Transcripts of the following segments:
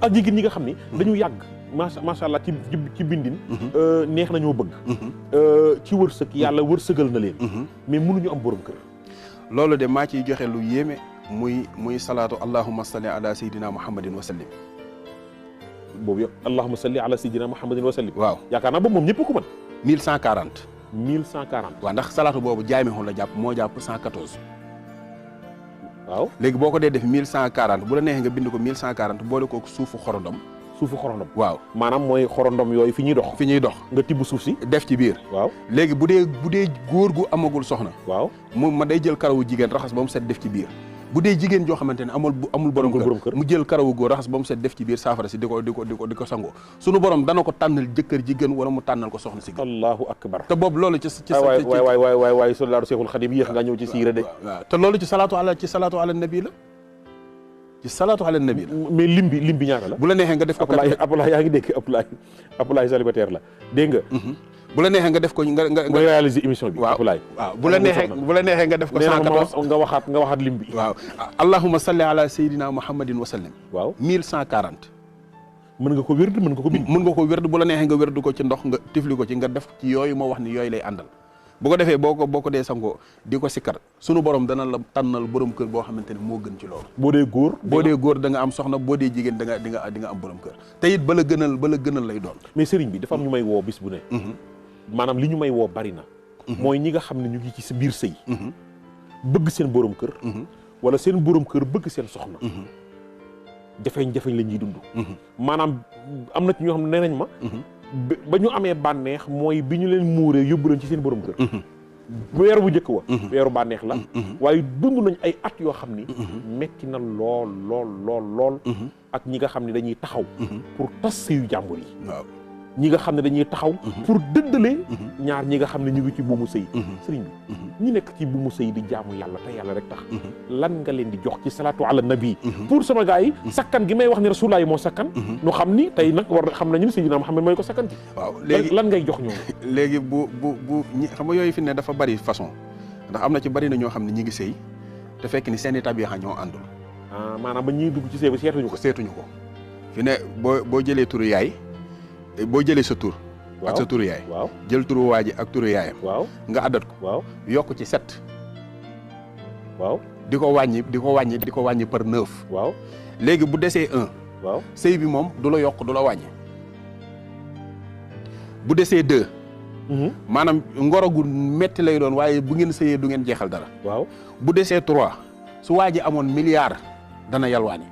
ak jigéen ñi nga xam ni dañu yàgg macha allah ci bindin neex nañoo bëgg ci wërsëg yàlla wërsëgal na leen mais mënuñu am borom kër. loolu de maa ciy joxe lu yéeme muy salaatu allahumma salli ala sayyidina muhammadin wa sallim. boobu yow allahumma salli ala sayyidina muhammadin wa sallim. waaw yaakaar naa boobu moom ñëpp ko mën. 1140. 1140. waaw ndax salaatu boobu jaamixul la jàpp moo jàpp 114. waaw léegi boo ko dee def 1140 bu la neexee nga bind ko 1140 boole ko suufu xorondom. suufu xorondom. waaw maanaam mooy xorondom yooyu fi ñuy dox. fi ñuy dox nga tibb suuf si. def ci biir. waaw léegi bu dee góor gu amagul soxna. waaw moom ma day jël karawu jigéen raxas ba mu set def ci biir. bu dee jigéen joo xamante ne amul borom kër mu jël karawu góor raxas ba mu set def ci biir saafara si di ko sangoo sunu borom dana ko tànnal jëkkër jigéen wala mu tànnal ko soxna si gën. allahu akbar. te boobu loolu ci waay soldaar Seexul Xadim yéex nga ñëw ci siira de. waaw te loolu ci salaatu ala nabi la. ci salaatu ala nabi la. mais lim bi ñaata la. bu la neexee nga def ko. Abdoulaye yaa ngi dégg Abdoulaye célibataire la dégg nga. bu la neexee nga def ko nga réaliser émission bi. waaw Abdoulaye. waaw bu la neexee nga def ko 114 nga waxaat lim bi. waaw allahumma salli ala sayyidina muhammadin wa sallim. waaw 1140. mën nga ko wérd mën nga ko bind. mën nga ko wérd bu la neexee nga wérd ko ci ndox nga tifli ko ci nga def ci yooyu moo wax ni yooyu lay àndal. bu ko defee boo ko dee sangoo di ko sikkar sunu borom dana la tànnal borom kër boo xamante ne moo gën ci loolu. boo dee góor da nga am soxna boo dee jigéen da nga am borom kër te it bala gënal lay doon. mais sëriñ bi dafa am ñu may woo bis bu ne. maanaam li ñu may woo bari na. mooy ñi nga xam ne ñu ngi ci sa biir sëy. bëgg seen borom kër. wala seen borom kër bëgg seen soxna. jafeñ-jafeñ la ñuy dund. maanaam am na ci ñoo xam ne nee nañ ma. ba ñu amee bànneex mooy bi ñu leen muuree yóbbu leen ci seen borom kër. weer bu njëkk wa. weeru bànneex la. waaye dund nañ ay at yoo xam ni. metti na lool. ak ñi nga xam ne dañuy taxaw. pour tas sëyu jàmbur yi. waaw ñi nga xam ne dañuy taxaw. pour dëddale. ñaar ñi nga xam ne ñu ngi ci buumu sëy. sëriñ bi ñi nekk ci buumu sëy di jaamu yàlla te yàlla rek tax. lan nga leen di jox ci salaatu ala nabi. pour sama gars yi sakkan gi may wax ne rasulullah yi moo sakkan. nu xam ni tey nag war xam nañu ne Seydina Muhammad mooy ko sakkan ci. waaw léegi lan ngay jox ñoom. léegi bu ñi xam nga yooyu fi ne dafa bari façon ndax am na ci bari na ñoo xam ne ñi ngi sëy te fekk ni seeni tabixa ñoo àndul. maanaam ba ñuy dugg ci sëy ba seetuñu ko. fi ne boo jëlee turu yaay. boo jëlee sa tur. ak sa turu yaay. waaw jël turu waa ji ak turu yaayam. waaw nga addat ko. waaw yokk ci 7. waaw di ko wàññi par 9. waaw léegi bu desee 1. waaw sëy bi moom du la yokk du la wàññi. bu desee 2. maanaam ngoro gu metti lay doon waaye bu ngeen sëyee du ngeen jeexal dara. waaw bu desee 3 su waa ji amoon milliard dana yalwaani.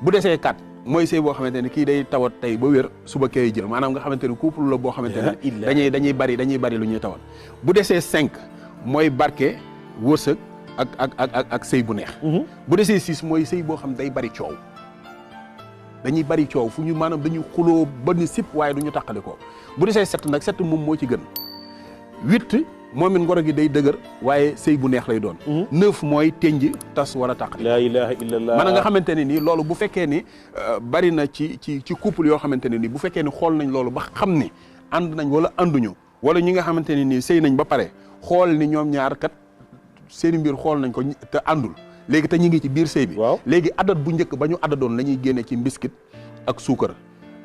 bu desee 4. mooy sëy boo xamante ne kii day tawat tey ba wér suba kay jël maanaam nga xamante ne couple la boo xamante ne dañuy bari lu ñuy tawat bu desee 5 mooy barke wërsëg ak sëy bu neex. bu desee 6 mooy sëy boo xam day bari coow dañuy bari coow fu ñu maanaam dañuy xuloo ba ni sip waaye du ñu tàqali ko bu desee 7 nag 7 moom moo ci gën 8 moom it ngoro gi day dëgër waaye sëy bu neex lay doon. 9 mooy tenj tas war a tàqali. laa ilaha illallah. maanaam nga xamante ne nii loolu bu fekkee ni bari na ci couple yoo xamante ne nii bu fekkee ni xool nañ loolu ba xam ni ànd nañ wala ànduñu wala ñi nga xamante ne nii sëy nañ ba pare xool ni ñoom ñaar kat seen mbir xool nañ ko te àndul léegi te ñu ngi ci biir sëy bi. waaw léegi adat bu njëkk ba ñu adadoon la ñuy génne ci mbiskit ak suukar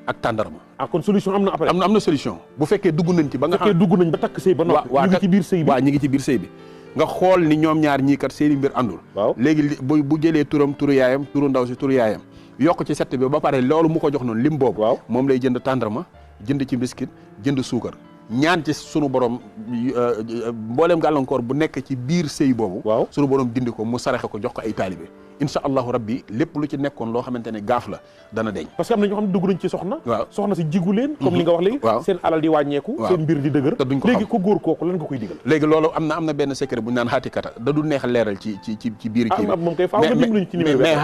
ak tàndarma. kon solution am na après. am na solution bu fekkee dugg nañ ci ba nga xam dugg nañ ba takk sëy ba noppi. ñu ngi ci biir sëy bi waaw ñu ngi ci biir sëy bi nga xool ni ñoom ñaar ñii kat seeni mbir àndul. waaw léegi bu jëlee turu yaayam turu ndaw si turu yaayam yokk ci 7 bi ba pare loolu mu ko jox noonu lim boobu. waaw moom lay jënd tàndarma jënd ci mbiskit jënd suukar ñaan ci sunu borom mbooleem gàllankoor bu nekk ci biir sëy boobu. waaw sunu borom dindi ko mu saraxe ko jox ko ay taalibe incha allahu rabbi lépp lu ci nekkoon loo xamante ne gaaf la dana deñ parce que am na ñoo xam ne dugg nañ ci soxna. waaw soxna si jigu leen. comme li nga wax léegi. waaw seen alal di wàññeeku. seen mbir di dëgër. te duñ ko xam léegi ko góor kooku lan nga koy digal. léegi loolu am na benn secret bu ñu naan xaatikata da du neex a leeral ci biir kii bi. moom kay faaw nga dimbali ñu ci numéro bi. mais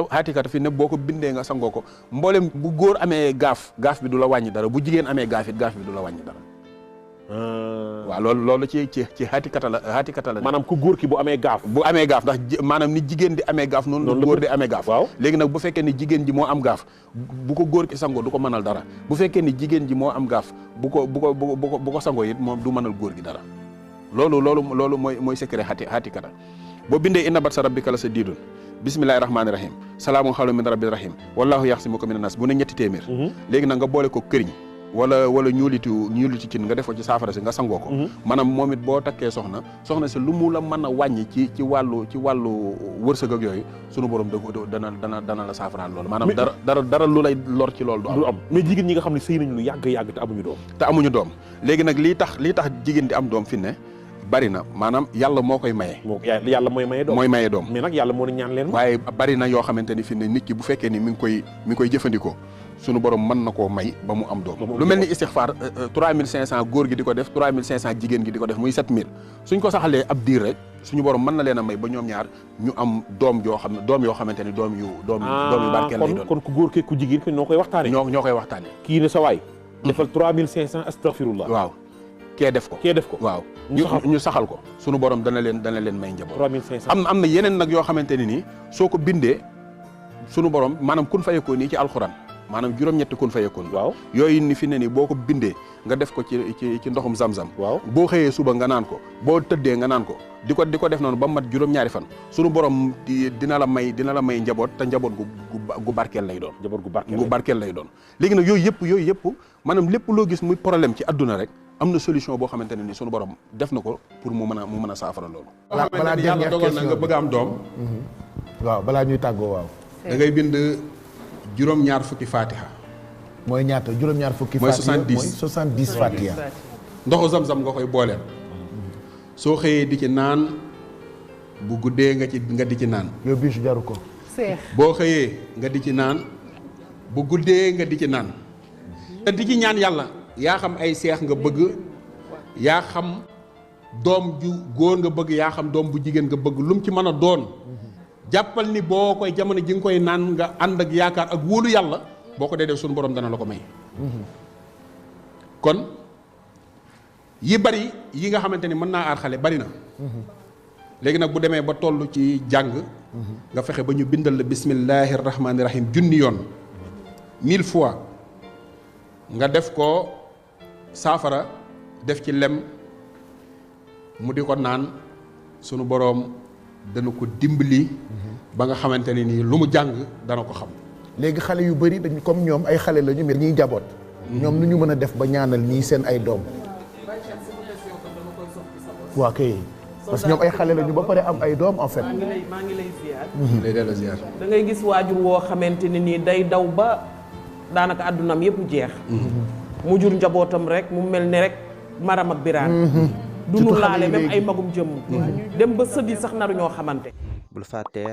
xaatikata fi ne boo ko bindee nga sangoo ko mboolem bu góor amee gaaf bi du la wàññi dara bu jigéen amee gaaf bi du la wàññi dara. waaw loolu ci xaatikata la maanaam ku góor ki bu amee gaaf ndax maanaam ni jigéen di amee gaaf noonu la góor di amee gaaf. waaw léegi nag bu fekkee ni jigéen ji moo am gaaf bu ko góor ki sangoo du ko mënal dara bu fekkee ni jigéen ji moo am gaaf bu ko sangoo it moom du mënal góor gi dara loolu mooy secret xaatikata boo bindee inna batsa rabbika la shadiidun bismillahi rahmaani rahim salaamun xawlan min rabbir rahim wallahu yaxsimuka minan nas bu ne ñetti téeméer léegi nag nga boole ko këriñ wala ñuulitu cin nga def ko ci saafara si nga sangoo ko maanaam moom it boo takkee soxna si lu mu la mën a wàññi ci wàllu wërsëg ak yooyu sunu borom dana la saafaraal loolu maanaam dara lu lay lor ci loolu du am mais jigéen ñi nga xam ne sëy nañu lu yàgg te amuñu doom léegi nag lii tax jigéen di am doom fi ne bari na maanaam yàlla moo koy maye. yàlla mooy maye doom mais nag yàlla moo ne ñaan leen. waaye bari na yoo xamante ni fi ne nit ki bu fekkee ni mi ngi koy jëfandikoo sunu borom mën na koo may ba mu am doom. lu mel ni istixfaar 3500 góor gi di ko def 3500 jigéen gi di ko def muy 7000 suñ ko saxalee ab diir rek suñu borom mën na leen a may ba ñoom ñaar ñu am doom yoo xamante ni doom yu barkeel lay doon. kon ku góor ke ku jigéen ki ñoo koy waxtaanee. ñoo koy waxtaanee. kii ne sa waay. defal 3500 astaghfirullah. waaw. kee def ko waaw ñu saxal ko sunu borom dana leen may njaboot 3500 am na yeneen nag yoo xamante ne nii soo ko bindee sunu borom maanaam kun fayekoon nii ci alxuraan maanaam juróom-ñetti kun fayekoon waaw yooyu ni fi ne nii boo ko bindee nga def ko ci ndoxum zam-zam waaw boo xëyee suba nga naan ko boo tëddee nga naan ko di ko def noonu ba mat juróom-ñaari fan sunu borom dina la may njaboot te njaboot gu barkeel lay doon gu barkeel lay doon léegi nag yooyu yëpp maanaam lépp loo gis muy problème ci adduna rek am na solution boo xamante ne ni sunu borom def na ko pour mu mën a saafara loolu. balaa yàlla dogal na nga bëgg a am doom. waaw balaa ñuy tàggoo waaw. da ngay bind juróom-ñaar fukki fatiha. mooy ñaata juróom-ñaar fukki. mooy fatiha 70 mooy 70 fatiha. ndoxu zam-zam nga koy booleel. soo xëyee di ci naan bu guddee nga di ci naan. yow bisu jaru ko. boo xëyee nga di ci naan bu guddee nga di ci naan. te di ci ñaan yàlla. yaa xam ay seex nga bëgg yaa xam doom ju góor nga bëgg yaa xam doom bu jigéen nga bëgg lu mu ci mën a doon jàppal ni boo koy jamono ji nga koy naan nga ànd ak yaakaar ak wóolu yàlla boo ko dee def suñu borom dana la ko may. kon yi bari yi nga xamante ni mën naa aar xale bari na. léegi nag bu demee ba toll ci jàng. nga fexe ba ñu bindal la bismillahi rahmaani rahim junni yoon 1000 fois nga def ko. saafara def ci lem mu di ko naan sunu boroom dana ko dimbali ba nga xamante ne nii lu mu jàng dana ko xam. léegi xale yu bari dañ comme ñoom ay xale lañu mais ñuy jaboot. ñoom nu ñu mën a def ba ñaanal ñii seen ay doom. waa kay parce que ñoom ay xale lañu ba pare am ay doom en fait. maa ngi lay ziar. lay delloo ziar. da ngay gis waajur woo xamante ne nii day daw ba daanaka àddunaam yëpp jeex. mu jur njabootam rek mu mel ni rek maram ak biraan du nu laale même ay magum jëmm dem ba sëddi sax naru ñoo xamante. bul fàttee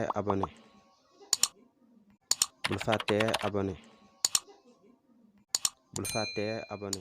abonné